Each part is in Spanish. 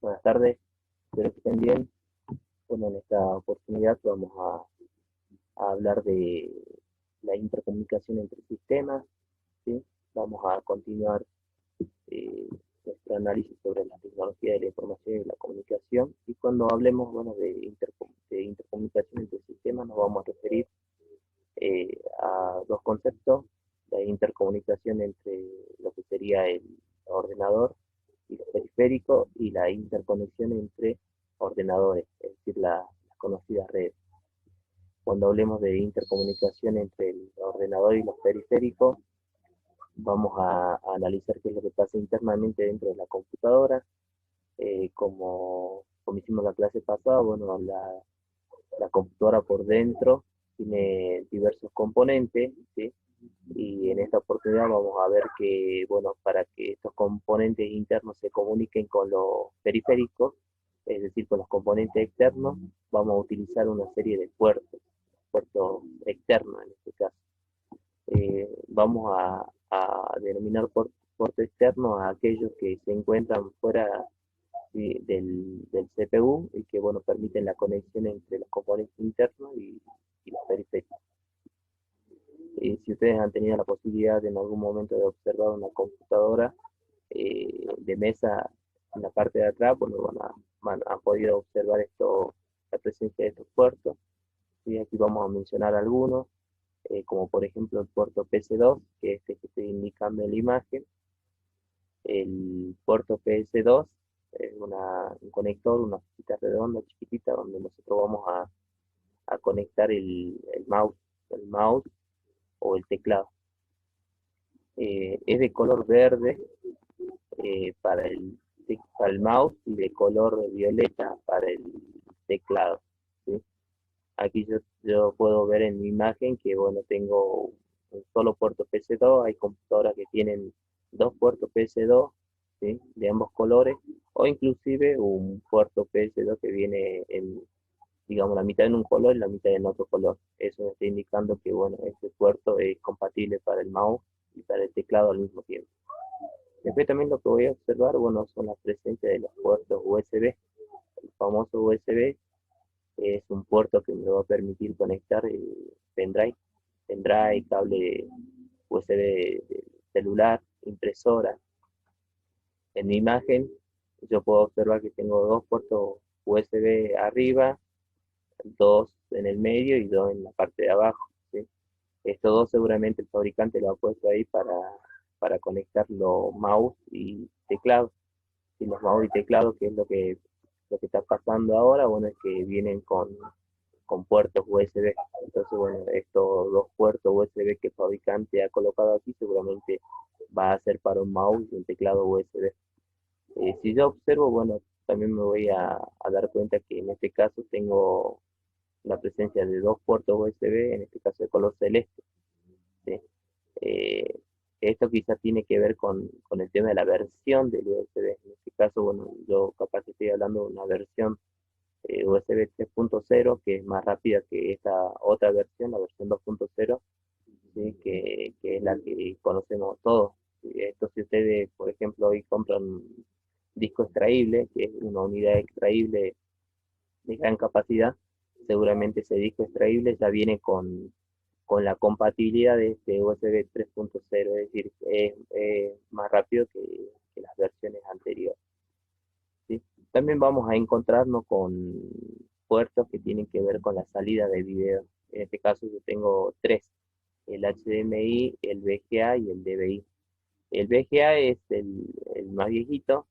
Buenas tardes, espero que estén bien. Bueno, en esta oportunidad vamos a hablar de la intercomunicación entre sistemas, ¿sí? Vamos a continuar eh, nuestro análisis sobre la tecnología de la información y la comunicación. Y cuando hablemos, bueno, de intercomunicación entre sistemas, nos vamos a referir a dos conceptos: la intercomunicación entre lo que sería el ordenador y los periféricos, y la interconexión entre ordenadores, es decir, las conocidas redes. Cuando hablemos de intercomunicación entre el ordenador y los periféricos, vamos a analizar qué es lo que pasa internamente dentro de la computadora. Como hicimos la clase pasada, bueno, la computadora por dentro tiene diversos componentes, ¿sí? Y en esta oportunidad vamos a ver que, bueno, para que estos componentes internos se comuniquen con los periféricos, es decir, con los componentes externos, vamos a utilizar una serie de puertos externos en este caso. Vamos a denominar puerto externo a aquellos que se encuentran fuera, sí, del CPU, y que, bueno, permiten la conexión entre los componentes internos y los periféricos. Si ustedes han tenido la posibilidad en algún momento de observar una computadora de mesa en la parte de atrás, bueno, han podido observar la presencia de estos puertos. ¿Sí? Aquí vamos a mencionar algunos, como por ejemplo el puerto PC2, que es este que estoy indicando en la imagen. El puerto PS2 es un conector, una cosita redonda, chiquitita, donde nosotros vamos a conectar el mouse o el teclado. Es de color verde para el mouse, y de color violeta para el teclado, ¿sí? Aquí yo puedo ver en mi imagen que, bueno, tengo un solo puerto PC2. Hay computadoras que tienen dos puertos PC2, ¿sí? De ambos colores, o inclusive un puerto PS2 que viene en, digamos, la mitad en un color y la mitad en otro color. Eso me está indicando que, bueno, este puerto es compatible para el mouse y para el teclado al mismo tiempo. Después también lo que voy a observar, bueno, son la presencia de los puertos USB. El famoso USB es un puerto que me va a permitir conectar pendrive, cable USB de celular, impresora. En mi imagen yo puedo observar que tengo dos puertos USB arriba, dos en el medio y dos en la parte de abajo, ¿sí? Estos dos seguramente el fabricante lo ha puesto ahí para conectar los mouse y teclado. Y los mouse y teclado, que es lo que está pasando ahora, bueno, es que vienen con puertos USB. Entonces, bueno, estos dos puertos USB que el fabricante ha colocado aquí seguramente va a ser para un mouse y un teclado USB. Si yo observo, bueno, también me voy a dar cuenta que en este caso tengo la presencia de dos puertos USB, en este caso de color celeste, ¿sí? Eh, Esto quizás tiene que ver con el tema de la versión del USB. En este caso, bueno, yo capaz que estoy hablando de una versión USB 3.0, que es más rápida que esta otra versión, la versión 2.0, ¿sí? Que es la que conocemos todos. Esto, si ustedes, por ejemplo, hoy compran un disco extraíble, que es una unidad extraíble de gran capacidad, seguramente ese disco extraíble ya viene con la compatibilidad de este USB 3.0, es decir, es más rápido que las versiones anteriores, ¿sí? También vamos a encontrarnos con puertos que tienen que ver con la salida de video. En este caso yo tengo tres: el HDMI, el VGA y el DVI. El VGA es el más viejito,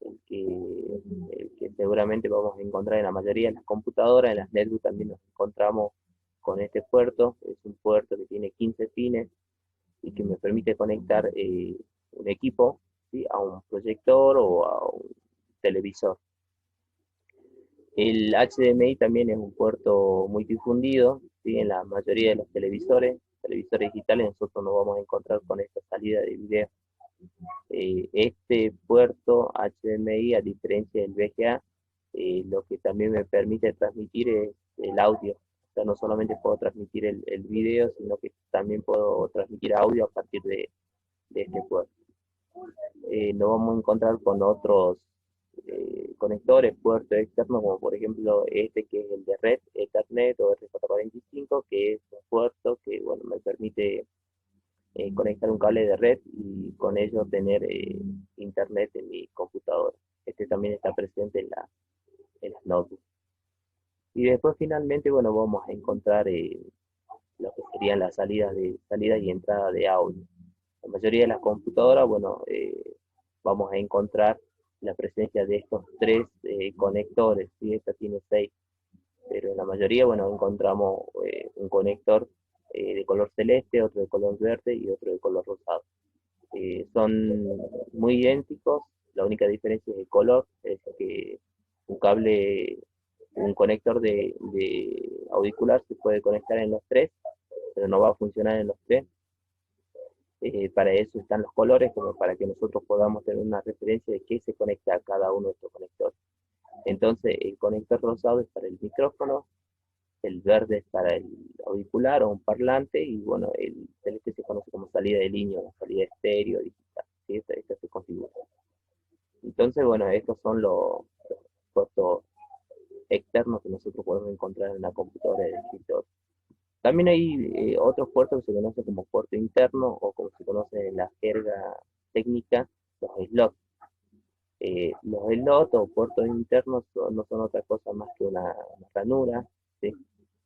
el que, el que seguramente vamos a encontrar en la mayoría de las computadoras. En las netbooks también nos encontramos con este puerto. Es un puerto que tiene 15 pines y que me permite conectar un equipo, ¿sí? A un proyector o a un televisor. El HDMI también es un puerto muy difundido, ¿sí? En la mayoría de los televisores digitales, nosotros nos vamos a encontrar con esta salida de video. Este puerto HDMI, a diferencia del VGA, lo que también me permite transmitir es el audio. O sea, no solamente puedo transmitir el video, sino que también puedo transmitir audio a partir de este puerto. Nos vamos a encontrar con otros conectores, puertos externos, como por ejemplo este que es el de red, Ethernet o RJ45, que es un puerto que bueno, me permite conectar un cable de red y con ello tener internet en mi computadora. Este también está presente en las notebooks. Y después finalmente, bueno, vamos a encontrar lo que serían las salidas de salida y entrada de audio. La mayoría de las computadoras, bueno, vamos a encontrar la presencia de estos tres conectores, ¿sí? Esta tiene 6, pero en la mayoría, bueno, encontramos un conector de color celeste, otro de color verde y otro de color rosado. Son muy idénticos, la única diferencia es el color, es que un cable, un conector de auricular se puede conectar en los tres, pero no va a funcionar en los tres. Para eso están los colores, como para que nosotros podamos tener una referencia de qué se conecta a cada uno de estos conectores. Entonces, el conector rosado es para el micrófono, el verde es para el auricular o un parlante, y bueno, el celeste se conoce como salida de línea, o salida estéreo, digital. ¿Sí? Esta se configura. Entonces, bueno, estos son los puertos externos que nosotros podemos encontrar en la computadora de escritorio. También hay otros puertos que se conocen como puerto interno o como se conoce en la jerga técnica, los slots. Los slots o puertos internos no son otra cosa más que una ranura, ¿sí?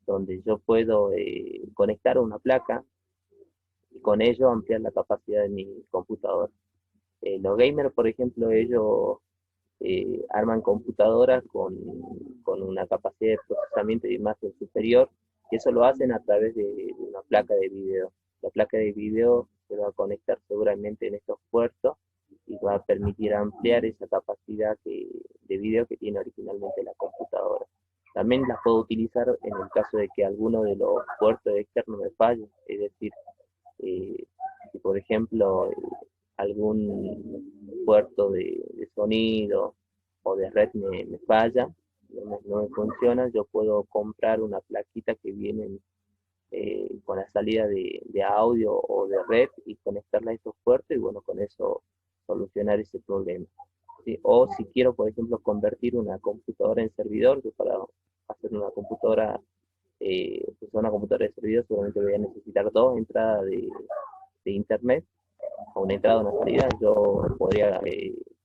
Donde yo puedo conectar una placa y con ello ampliar la capacidad de mi computadora. Los gamers, por ejemplo, ellos arman computadoras con una capacidad de procesamiento de imagen superior, y eso lo hacen a través de una placa de video. La placa de video se va a conectar seguramente en estos puertos y va a permitir ampliar esa capacidad de video que tiene originalmente la computadora. También las puedo utilizar en el caso de que alguno de los puertos externos me falle, es decir, eh, si por ejemplo algún puerto de sonido o de red me falla, no me funciona, yo puedo comprar una plaquita que viene con la salida de audio o de red y conectarla a estos puertos y bueno, con eso solucionar ese problema. ¿Sí? O si quiero, por ejemplo, convertir una computadora en servidor, que para hacer una computadora, pues una computadora de servidor seguramente voy a necesitar dos entradas de internet, a una entrada, una salida, yo podría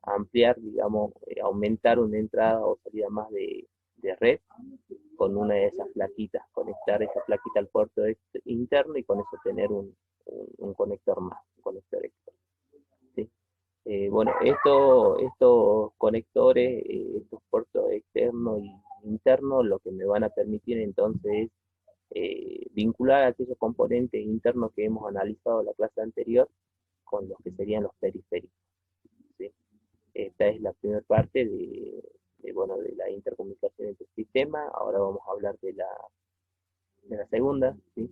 ampliar, digamos, aumentar una entrada o salida más de red con una de esas plaquitas, conectar esa plaquita al puerto interno y con eso tener un conector más, un conector extra. ¿Sí? Bueno, estos conectores, estos puertos externos y internos, lo que me van a permitir entonces es vincular aquellos componentes internos que hemos analizado en la clase anterior con los que serían los periféricos. ¿Sí? Esta es la primera parte bueno, de la intercomunicación entre sistemas. Ahora vamos a hablar de la segunda. ¿Sí?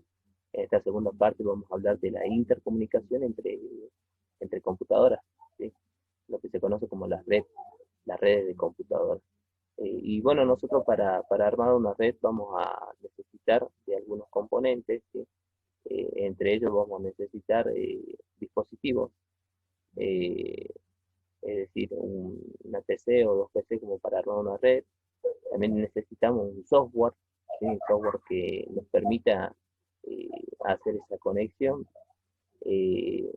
En esta segunda parte vamos a hablar de la intercomunicación entre computadoras, ¿sí? Lo que se conoce como las redes de computadoras. Y bueno, nosotros para armar una red vamos a necesitar de algunos componentes, ¿sí? Entre ellos vamos a necesitar dispositivos, eh, es decir, una PC o dos PC como para armar una red. También necesitamos un software, ¿sí? Un software que nos permita hacer esa conexión, eh,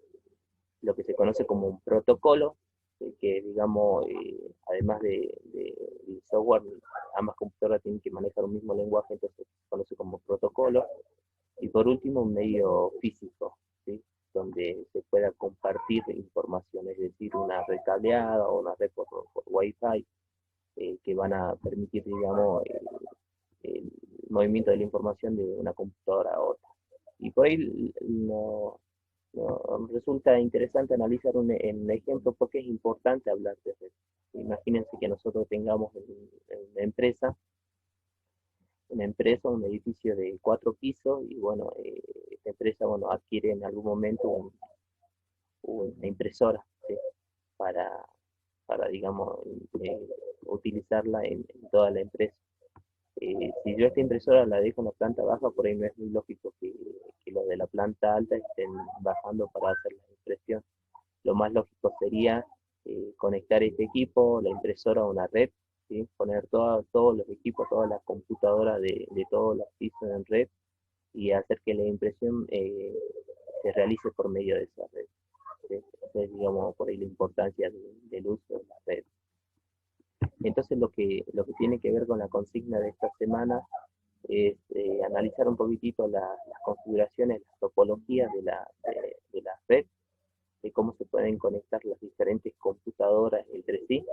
lo que se conoce como un protocolo, que digamos, además del software, ambas computadoras tienen que manejar un mismo lenguaje, entonces se conoce como protocolo. Y por último, un medio físico, ¿sí? Donde se pueda compartir información, es decir, una red cableada o una red por Wi-Fi, que van a permitir, digamos, el movimiento de la información de una computadora a otra. Y por ahí resulta interesante analizar un ejemplo porque es importante hablar de red. Imagínense que nosotros tengamos en una empresa, un edificio de 4 pisos, y bueno, esta empresa, bueno, adquiere en algún momento una impresora, ¿sí? para, digamos, eh, utilizarla en toda la empresa. Si yo esta impresora la dejo en la planta baja, por ahí no es muy lógico que los de la planta alta estén bajando para hacer la impresión. Lo más lógico sería conectar este equipo, la impresora a una red, ¿sí? Poner todos los equipos, todas las computadoras de todos los pisos en red y hacer que la impresión se realice por medio de esa red. ¿Sí? Entonces, digamos, por ahí la importancia del uso de la red. Entonces, lo que tiene que ver con la consigna de esta semana es analizar un poquitito las configuraciones, las topologías de la red, de cómo se pueden conectar las diferentes computadoras entre sí.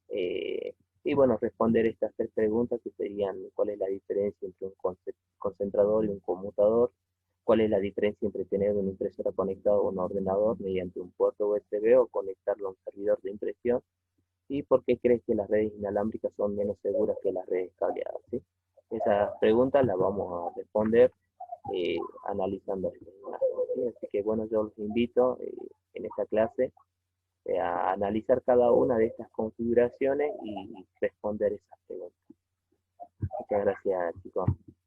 eh, y bueno, responder estas tres preguntas que serían cuál es la diferencia entre un concentrador y un conmutador, cuál es la diferencia entre tener una impresora conectada a un ordenador mediante un puerto USB o conectarlo a un servidor de impresión, y por qué crees que las redes inalámbricas son menos seguras que las redes cableadas, ¿sí? Esas preguntas las vamos a responder analizando esta imagen, ¿sí? Así que bueno, yo los invito en esta clase a analizar cada una de estas configuraciones y responder esas preguntas. Muchas gracias, chicos.